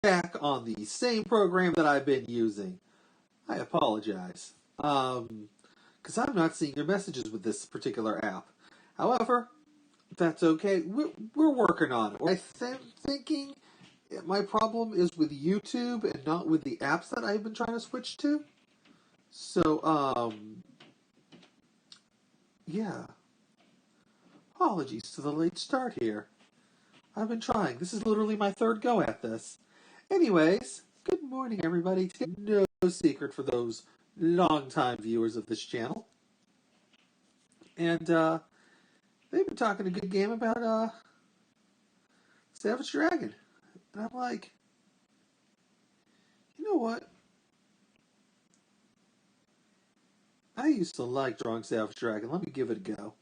back on the same program that I've been using. I apologize. Because I'm not seeing your messages with this particular app. However, that's okay. We're working on it. I'm thinking my problem is with YouTube and not with the apps that I've been trying to switch to. So, yeah. Apologies to the late start here. I've been trying. This is literally my third go at this. Anyways, good morning, everybody. No secret for those longtime viewers of this channel. And, they've been talking a good game about, Savage Dragon. And I'm like, you know what? I used to like drawing Savage Dragon. Let me give it a go.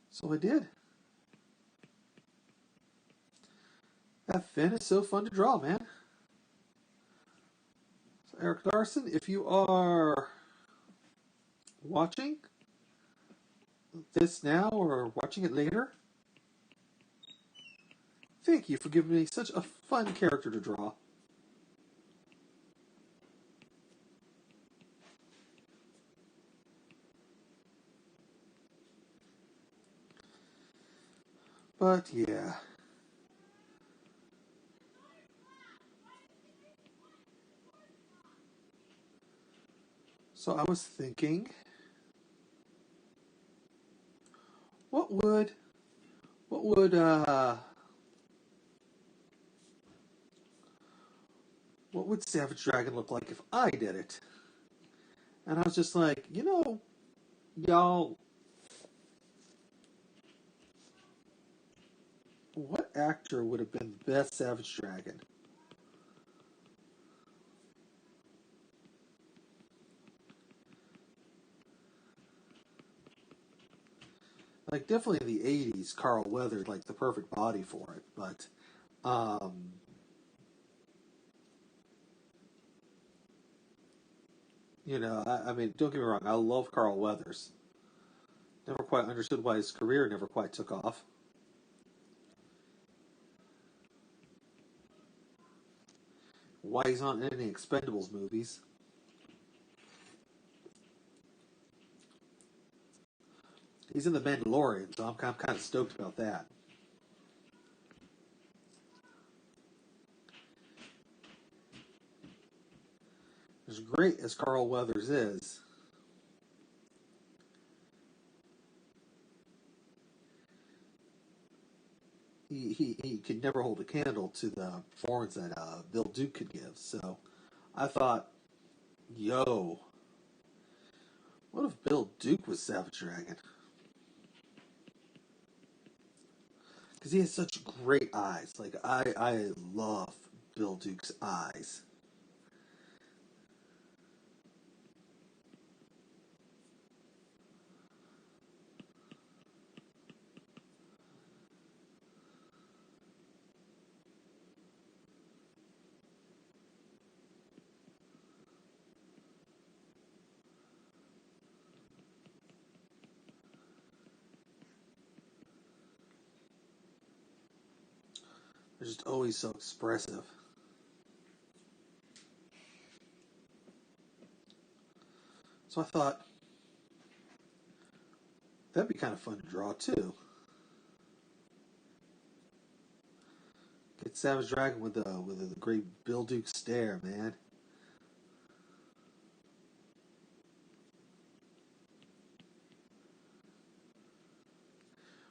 So I did. That Finn is so fun to draw, man. So Eric Larson, if you are watching this now or watching it later, thank you for giving me such a fun character to draw. But yeah. So I was thinking, what would Savage Dragon look like if I did it? And I was just like, y'all, what actor would have been the best Savage Dragon? Like, definitely in the 80s, Carl Weathers, like, the perfect body for it. But, I mean, don't get me wrong, I love Carl Weathers. Never quite understood why his career never quite took off. Why he's not in any Expendables movies. He's in The Mandalorian, so I'm kind of stoked about that. As great as Carl Weathers is, he could never hold a candle to the performance that Bill Duke could give. So I thought, yo, what if Bill Duke was Savage Dragon? Because he has such great eyes. Like, I love Bill Duke's eyes. They're just always so expressive. So I thought, that'd be kind of fun to draw, too. Get Savage Dragon with the great Bill Duke stare, man.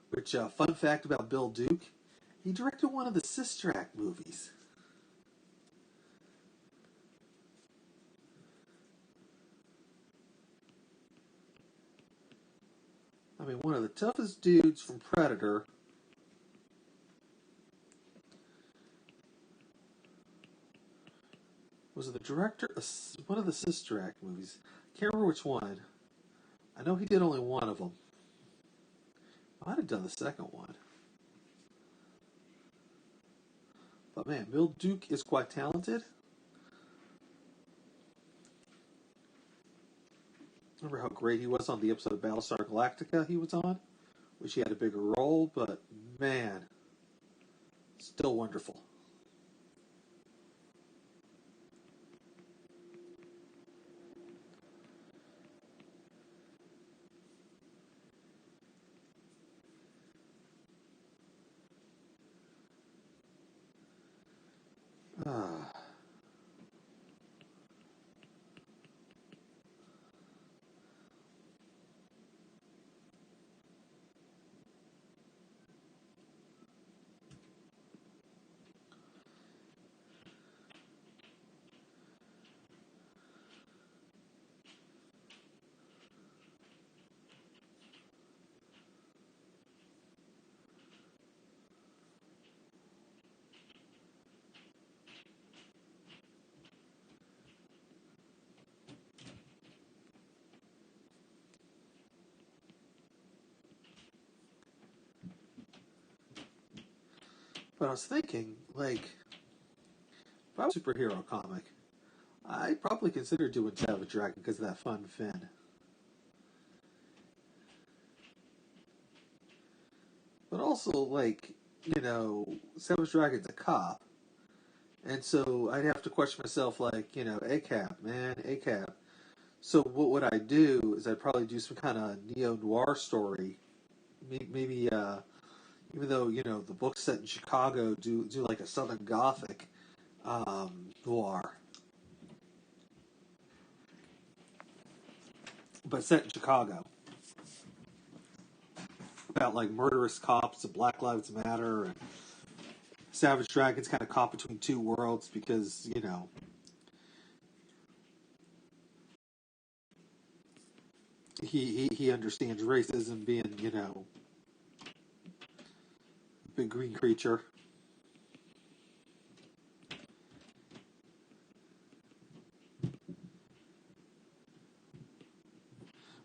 Which, fun fact about Bill Duke, he directed one of the Sister Act movies. I mean, one of the toughest dudes from Predator. Was the director of one of the Sister Act movies. Can't remember which one. I know he did only one of them. Might have done the second one. But man, Bill Duke is quite talented. Remember how great he was on the episode of Battlestar Galactica he was on? Wish he had a bigger role, but man, still wonderful. Ah. But I was thinking, like, if I was a superhero comic, I'd probably consider doing Savage Dragon because of that fun Finn. But also, like, Savage Dragon's a cop. And so I'd have to question myself, like, ACAP, man, ACAP. So what would I do is I'd probably do some kind of neo-noir story. Maybe, even though, the book's set in Chicago, do like a Southern Gothic noir. But set in Chicago. About, like, murderous cops and Black Lives Matter and Savage Dragon's kind of caught between two worlds because, he understands racism being, a big green creature.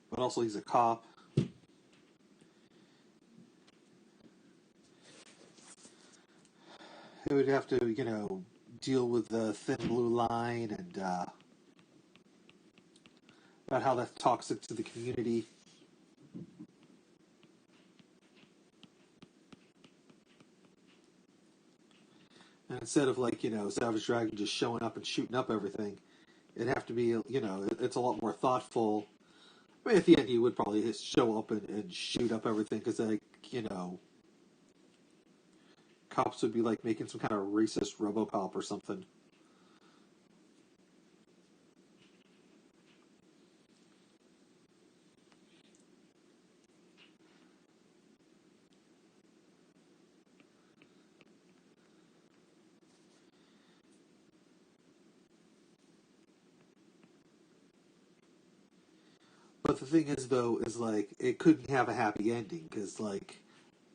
But also he's a cop. He would have to, deal with the thin blue line and about how that's toxic to the community. And instead of, like, Savage Dragon just showing up and shooting up everything, it'd have to be, it's a lot more thoughtful. I mean, at the end, he would probably just show up and shoot up everything because, like, cops would be, like, making some kind of racist RoboCop or something. But the thing is, though, is, like, it couldn't have a happy ending because, like,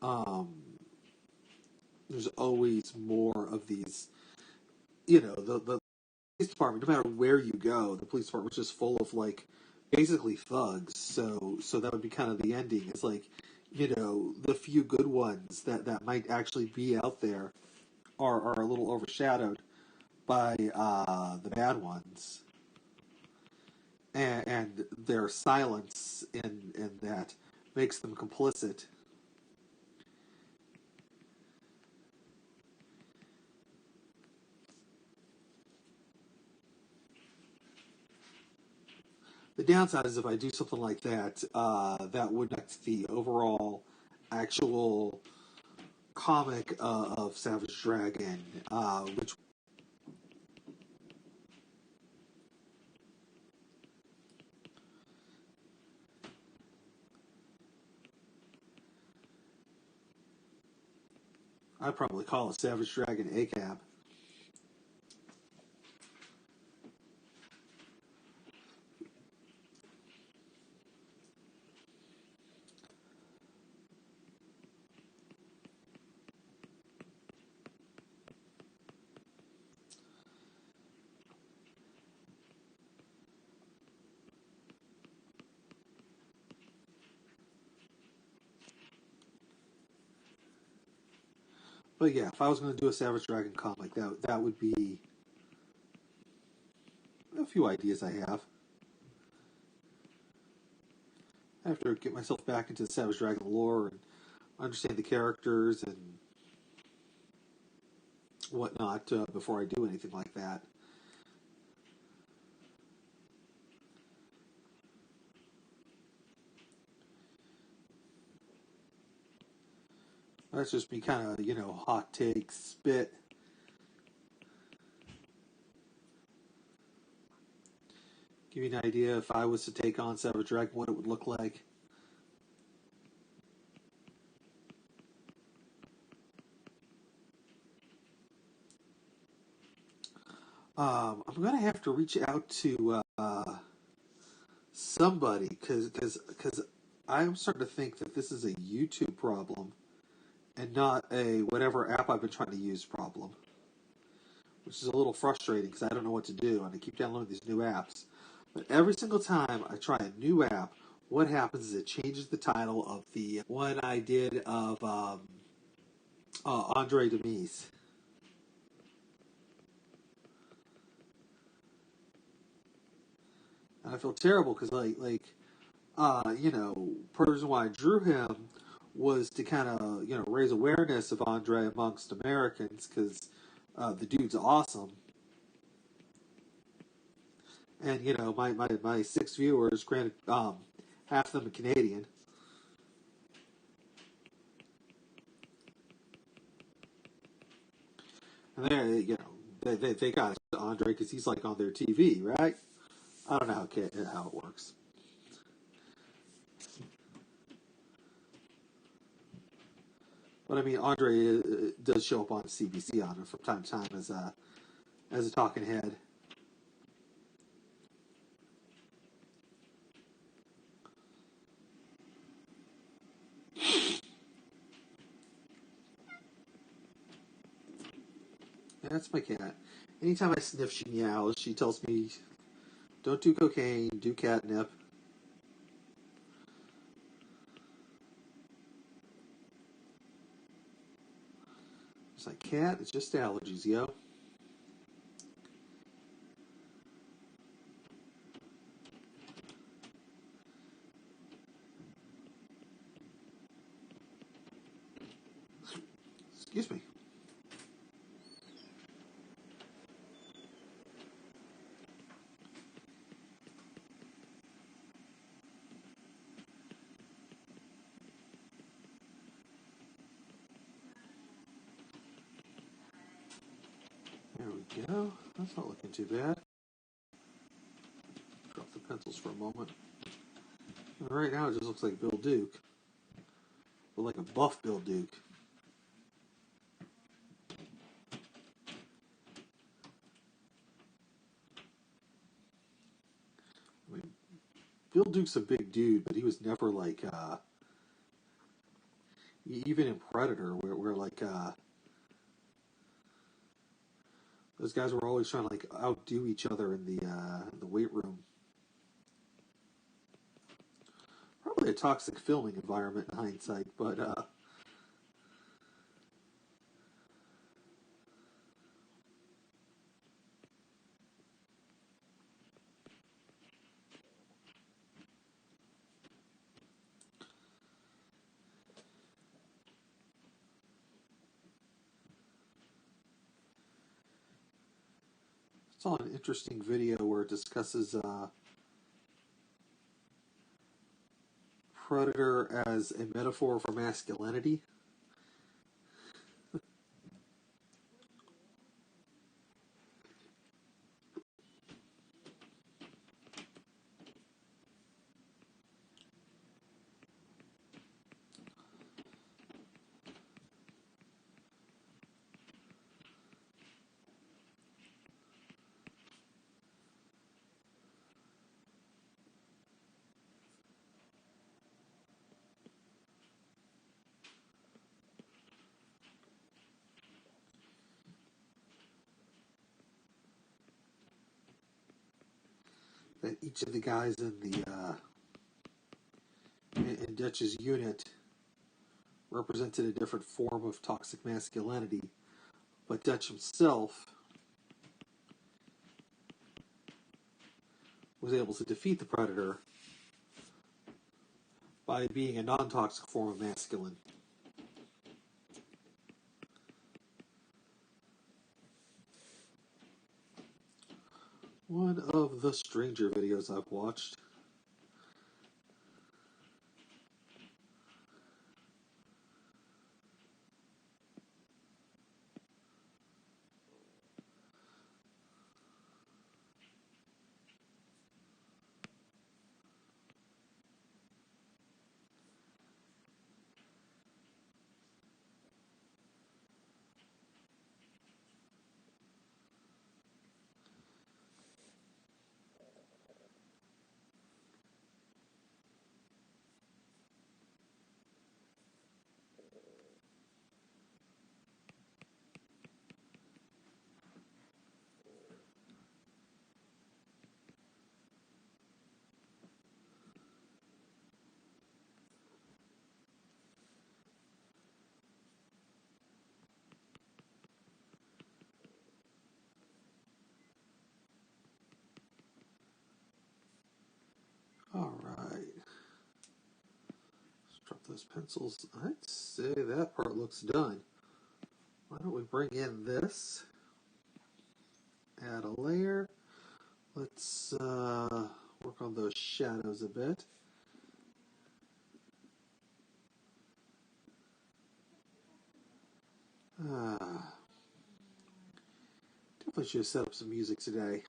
um, there's always more of these, the police department, no matter where you go, the police department's just full of, like, basically thugs. So that would be kind of the ending. It's like, the few good ones that might actually be out there are a little overshadowed by the bad ones, and their silence in that makes them complicit. The downside is if I do something like that, that would affect the overall actual comic of Savage Dragon, which I'd probably call a Savage Dragon ACAB. But yeah, if I was going to do a Savage Dragon comic, that would be a few ideas I have. I have to get myself back into the Savage Dragon lore and understand the characters and whatnot before I do anything like that. That's just me kind of, hot take, spit. Give you an idea if I was to take on Savage Dragon, what it would look like. I'm going to have to reach out to somebody because I'm starting to think that this is a YouTube problem and not a whatever app I've been trying to use problem, which is a little frustrating because I don't know what to do and I keep downloading these new apps. But every single time I try a new app, what happens is it changes the title of the one I did of Andre Demise. And I feel terrible because part of the reason why I drew him was to kind of raise awareness of Andre amongst Americans because the dude's awesome. And my 6 viewers, granted, half of them are Canadian. And they got Andre because he's like on their TV, right? I don't know how it works. But I mean, Andre does show up on CBC on it from time to time as a talking head. Yeah, that's my cat. Anytime I sniff, she meows. She tells me, "Don't do cocaine, do catnip." It's like, cat, it's just allergies, yo. Excuse me. There we go. That's not looking too bad. Drop the pencils for a moment. And right now it just looks like Bill Duke. But like a buff Bill Duke. I mean, Bill Duke's a big dude, but he was never like, even in Predator, where like, those guys were always trying to like outdo each other in the weight room. Probably a toxic filming environment in hindsight, but I saw an interesting video where it discusses Predator as a metaphor for masculinity. That each of the guys in Dutch's unit represented a different form of toxic masculinity, but Dutch himself was able to defeat the Predator by being a non-toxic form of masculine. One of the stranger videos I've watched. Pencils, I'd say that part looks done. Why don't we bring in this, add a layer. Let's work on those shadows a bit. Definitely should have set up some music today.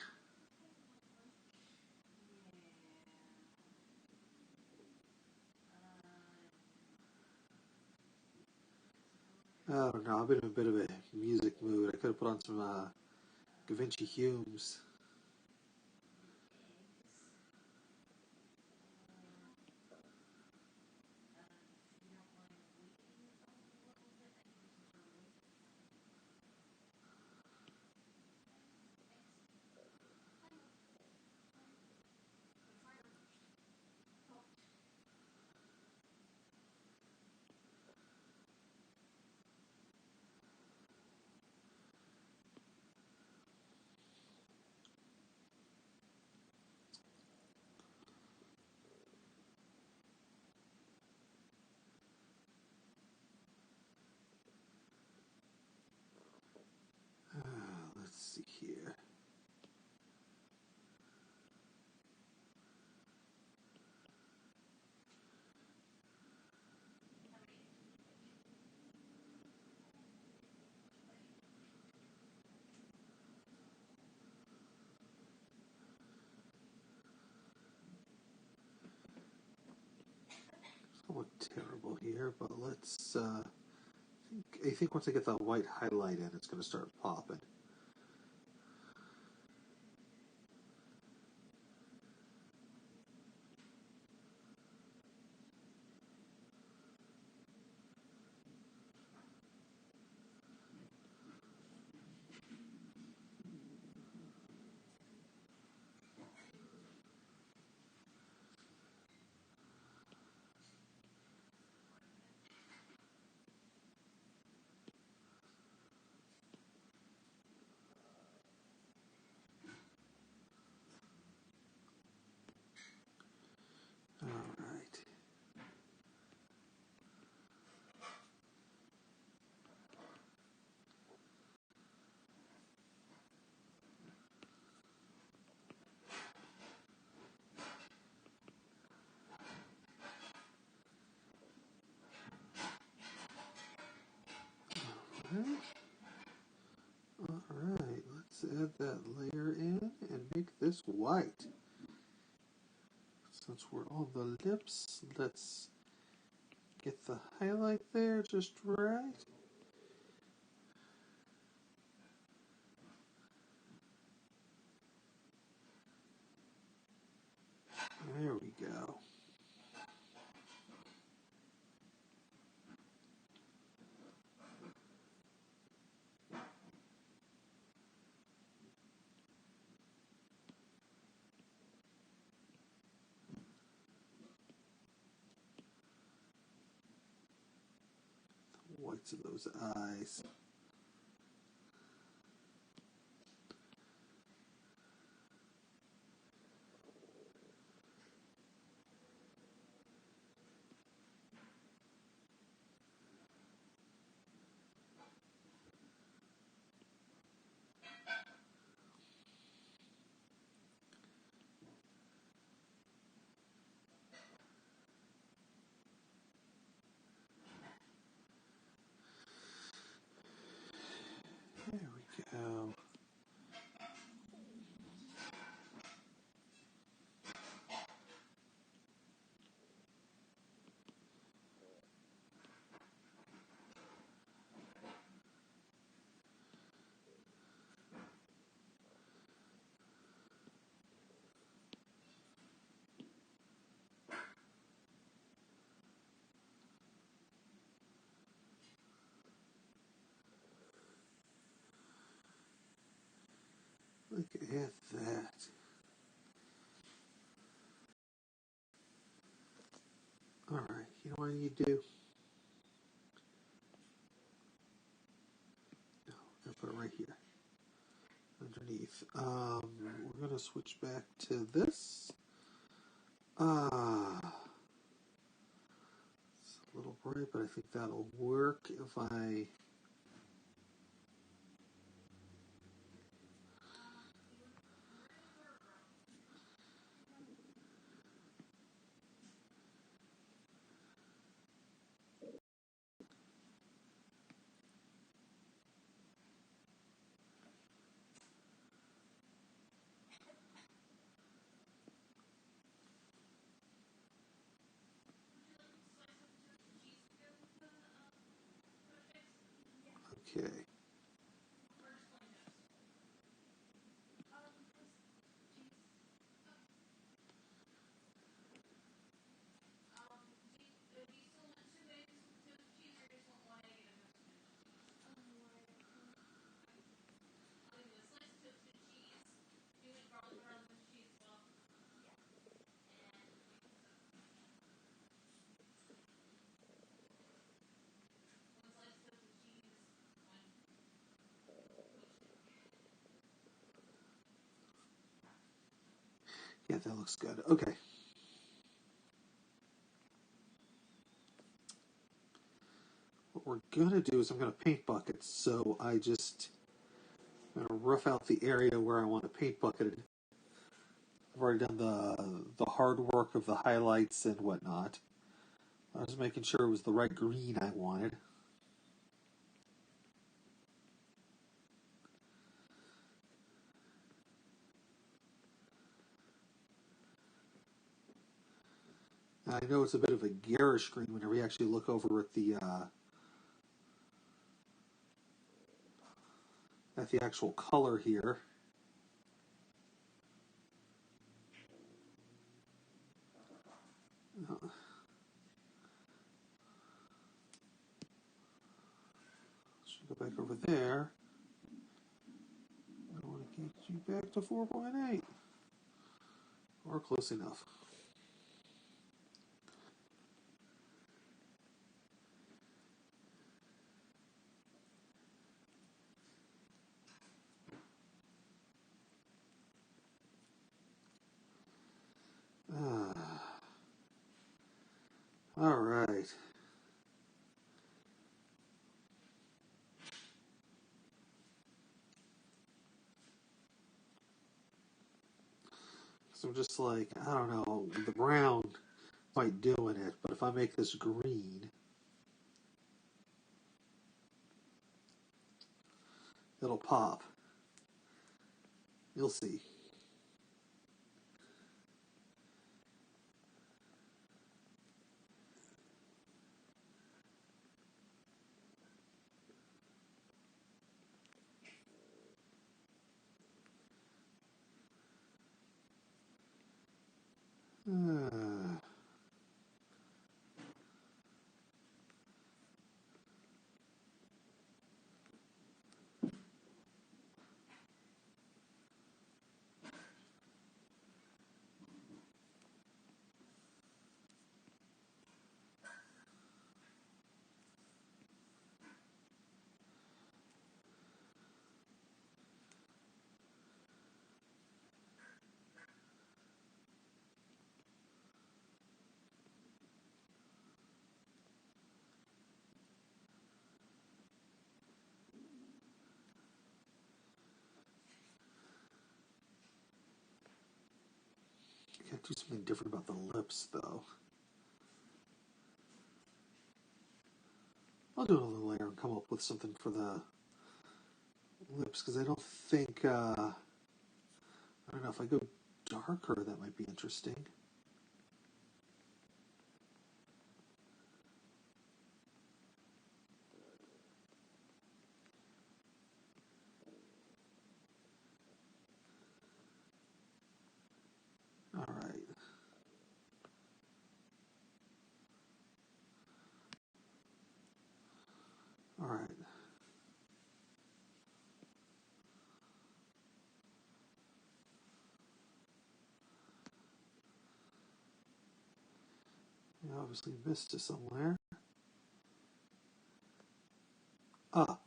I don't know, I've been in a bit of a music mood. I could have put on some Da Vinci Humes. Let's see here. It's look terrible here, but let's. I think once I get the white highlight in, it's going to start popping. All right. Alright, let's add that layer in and make this white. Since we're on the lips, let's get the highlight there just right. There we go. The whites of those eyes. There we go. Look at that. Alright, you know what I need to do? No, I'm going to put it right here. Underneath. We're going to switch back to this. It's a little right, but I think that'll work if I... Okay. Yeah, that looks good. Okay. What we're going to do is I'm going to paint buckets. So I'm going to rough out the area where I want to paint bucket. I've already done the hard work of the highlights and whatnot. I was making sure it was the right green I wanted. And I know it's a bit of a garish green whenever you actually look over at the actual color here. Should go back over there. I want to get you back to 4.8. Or close enough. All right. So I'm just like, I don't know, the brown might doing it, but if I make this green, it'll pop. You'll see. I gotta do something different about the lips, though. I'll do another layer and come up with something for the lips, because I don't think, I don't know, if I go darker, that might be interesting. All right. All right. I obviously missed it somewhere. Ah,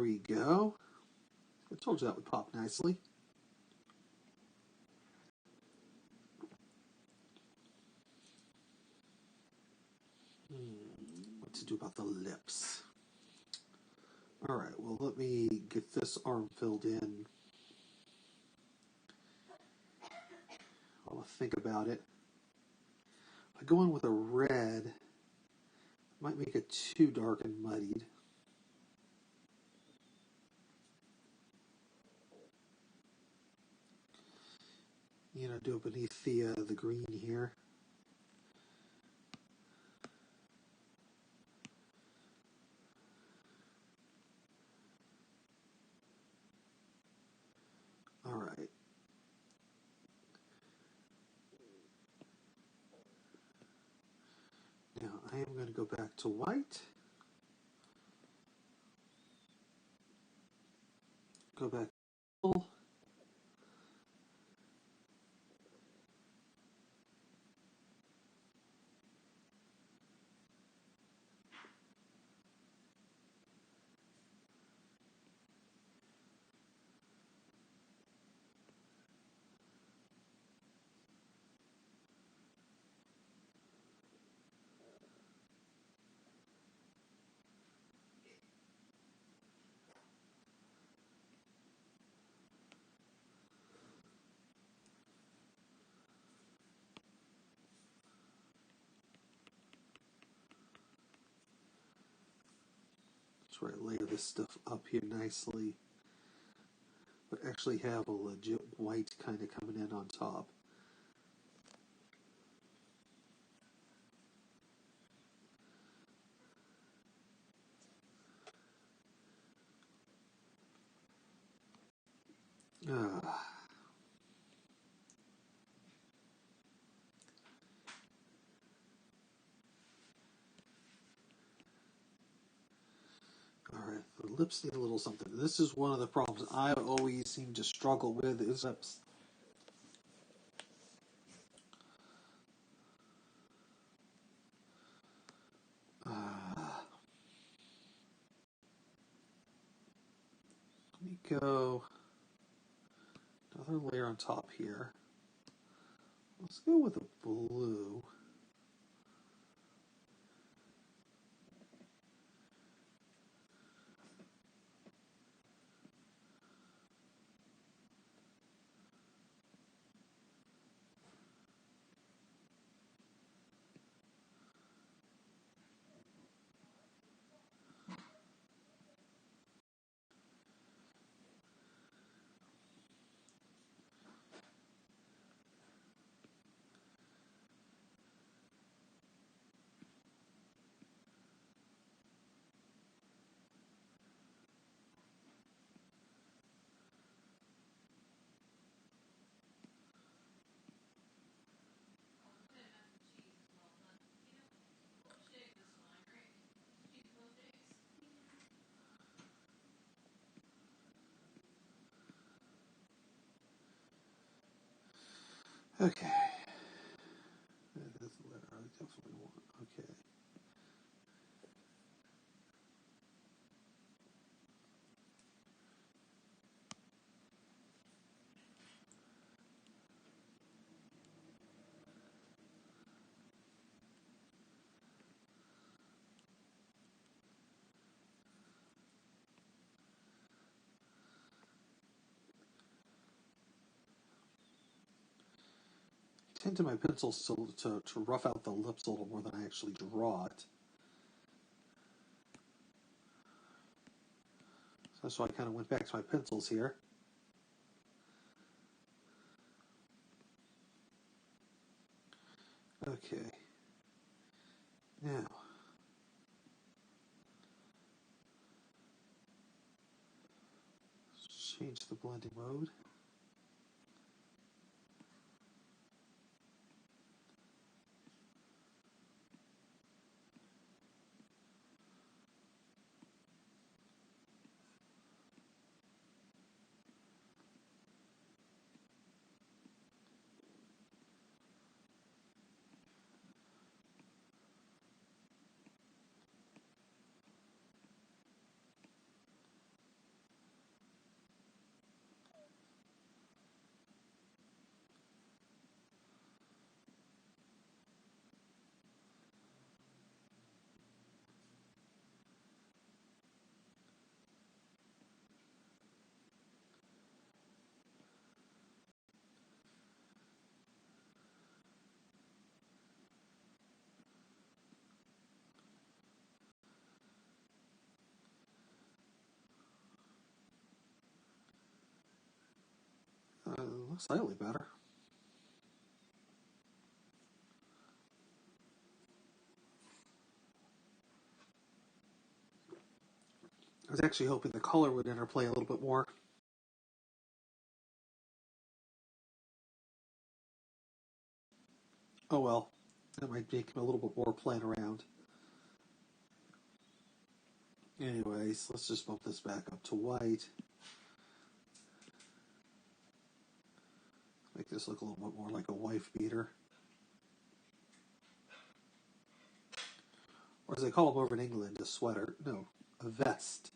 we go. I told you that would pop nicely. What to do about the lips? Alright, well, let me get this arm filled in. I'll think about it. If I go in with a red, it might make it too dark and muddied. You know, do it beneath the green here. All right. Now I am going to go back to white. Go back to purple. That's where I layer this stuff up here nicely, but actually have a legit white kind of coming in on top. Ah. All right, the lips need a little something. This is one of the problems I always seem to struggle with is lips. Let me go another layer on top here. Let's go with a blue. Okay. That's the letter I definitely want. Okay. I tend to my pencils to rough out the lips a little more than I actually draw it. So that's why I kind of went back to my pencils here. Okay. Now, let's change the blending mode. Looks slightly better. I was actually hoping the color would interplay a little bit more. Oh well, that might make him a little bit more playing around. Anyways, let's just bump this back up to white. Make this look a little bit more like a wife beater. Or as they call them over in England, a sweater. No, a vest.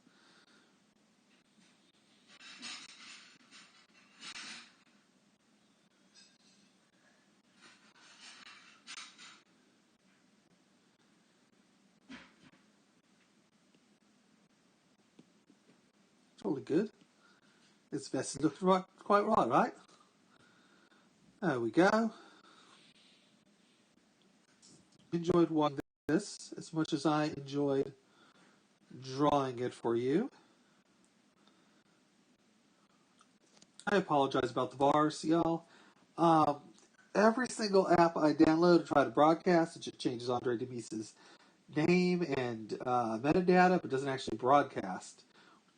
Totally good. This vest looks quite right, right? There we go. Enjoyed watching this as much as I enjoyed drawing it for you. I apologize about the bars, y'all. Um, every single app I download to try to broadcast, it just changes Andre Demise's name and metadata, but doesn't actually broadcast.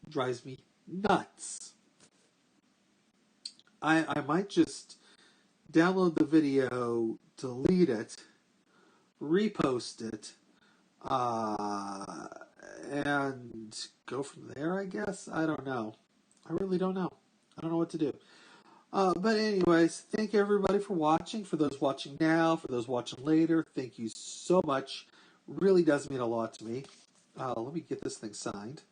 It drives me nuts. I might just download the video, delete it, repost it, and go from there, I guess. I don't know. I really don't know. I don't know what to do. But anyways, thank you everybody for watching. For those watching now, for those watching later, thank you so much. Really does mean a lot to me. Let me get this thing signed.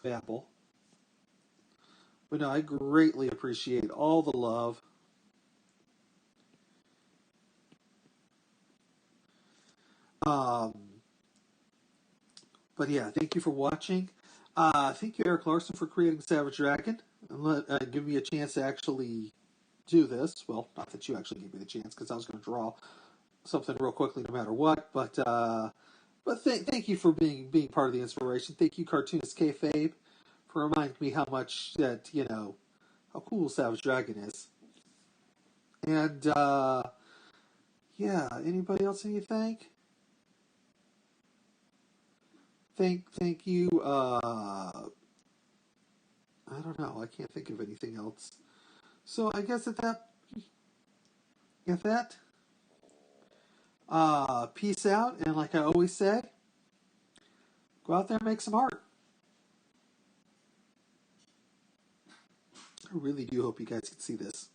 Apple. But no, I greatly appreciate all the love. Um, but yeah, thank you for watching. Thank you, Eric Larson, for creating Savage Dragon and give me a chance to actually do this. Well, not that you actually gave me the chance, because I was going to draw something real quickly no matter what. But thank you for being part of the inspiration. Thank you, Cartoonist Kayfabe, for reminding me how much that how cool Savage Dragon is. And yeah, anybody else anything? Thank you. I don't know. I can't think of anything else. So I guess at that, peace out. And like I always say, go out there and make some art. I really do hope you guys can see this.